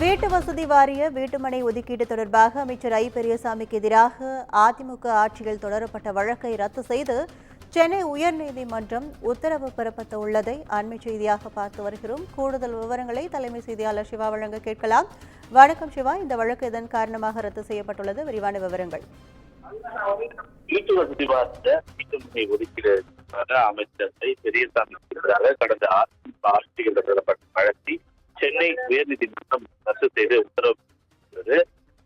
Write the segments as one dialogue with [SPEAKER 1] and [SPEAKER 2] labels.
[SPEAKER 1] வீட்டு வசதி வாரிய வீட்டுமனை ஒதுக்கீடு தொடர்பாக அமைச்சர் ஐ பெரியசாமிக்கு எதிராக அதிமுக ஆட்சியில் தொடரப்பட்ட வழக்கை ரத்து செய்து சென்னை உயர்நீதிமன்றம் உத்தரவு பிறப்பித்த உள்ளதை அண்மை செய்தியாக பார்த்து வருகிறோம். கூடுதல் விவரங்களை தலைமை செய்தியாளர் சிவா வழங்க கேட்கலாம். வணக்கம் சிவா, இந்த வழக்கு இதன் காரணமாக ரத்து செய்யப்பட்டுள்ளது, விரிவான விவரங்கள்.
[SPEAKER 2] வீட்டு வசதி வாரிய வீட்டுமனை ஒதுக்கீடு அமைச்சர் ஐ பெரியசாமிக்கு எதிராக கடந்த அதிமுக ஆட்சியில் தொடரப்பட்ட வழக்கை சென்னை உயர்நீதிமன்றம் ரத்து செய்து உத்தரவிட்டது.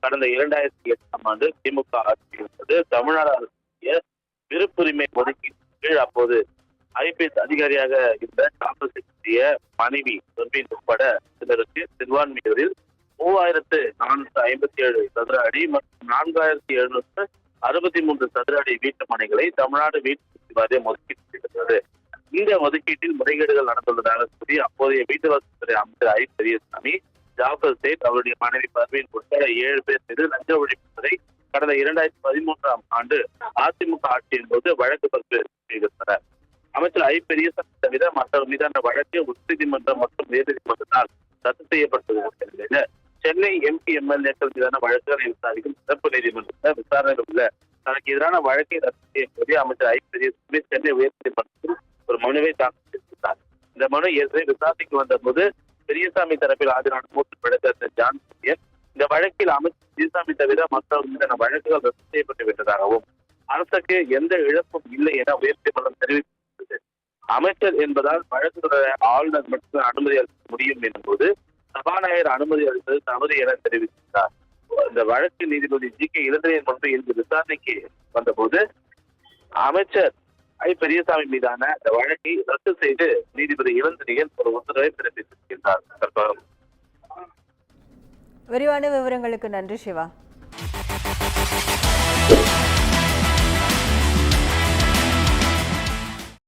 [SPEAKER 2] கடந்த 2008ஆம் ஆண்டு திமுக ஆட்சியில் இருந்தது தமிழ்நாடு அரசுடைய விருப்புரிமை ஒதுக்கீட்டின் அப்போது ஐபிஎஸ் அதிகாரியாக இருந்த காங்கிரசுடைய மனைவி சொர்பின் உட்பட சிலருக்கு சிறுபான்மையோரில் 3457 சதுர அடி மற்றும் 4763 சதுர அடி வீட்டு மனைகளை தமிழ்நாடு வீட்டு வாரியம் ஒதுக்கீடு செய்திருந்தது. இந்த ஒதுக்கீட்டில் முறைகேடுகள் நடந்துள்ளதாக கூறி அப்போதைய வீட்டு வசதித்துறை அமைச்சர் ஐ பெரியசாமி, ஜாஃபர் சேட், அவருடைய மனைவி பர்வீன் உட்பட 7 பேர் மீது லஞ்ச ஒழிப்புத்துறை கடந்த 2013ஆம் ஆண்டு அதிமுக ஆட்சியின் போது வழக்கு பதிவு செய்திருந்தனர். அமைச்சர் ஐ பெரியசாமி தவிர மற்றவர் மீதான வழக்கு உச்சநீதிமன்றம் மற்றும் உயர்நீதிமன்றத்தால் ரத்து செய்யப்பட்டது. சென்னை எம்பி எம்எல்ஏக்கள் மீதான வழக்குகளை விசாரிக்கும் சிறப்பு நீதிமன்றத்தில் விசாரணையில் உள்ள தனக்கு எதிரான வழக்கை ரத்து செய்ய அமைச்சர் ஐ பெரியசாமி சென்னை உயர்நீதிமன்றத்தில் ஒரு மனுவை தாக்கல் செய்திருந்தார். இந்த மனு ஏற்கனவே விசாரணைக்கு வந்த போது பெரியசாமி தரப்பில் ஆஜரான மூத்த வழக்கறிஞர் ஜான் பிரியன் இந்த வழக்கில் அமைச்சர் பெரியசாமி தவிர மற்றவர்கள் மீதான வழக்குகள் ரத்து செய்யப்பட்டு விட்டதாகவும் அரசுக்கு எந்த இழப்பும் இல்லை என உயர்நீதிமன்றம் தெரிவித்தது. அமைச்சர் என்பதால் வழக்கு தொடர ஆளுநர் மட்டும் அனுமதி அளிக்க முடியும் என்போது சபாநாயகர் அனுமதி அளித்தது தவறு என தெரிவித்தார். இந்த வழக்கு நீதிபதி ஜி கே இளந்திரையன் முன்பு இன்று விசாரணைக்கு வந்தபோது அமைச்சர் ஐ பெரியசாமி மீதான இந்த வழக்கை ரத்து செய்து நீதிபதி இளந்திரையன் ஒரு உத்தரவை பிறப்பித்திருக்கின்றார்.
[SPEAKER 1] விரிவான விவரங்களுக்கு நன்றி சிவா.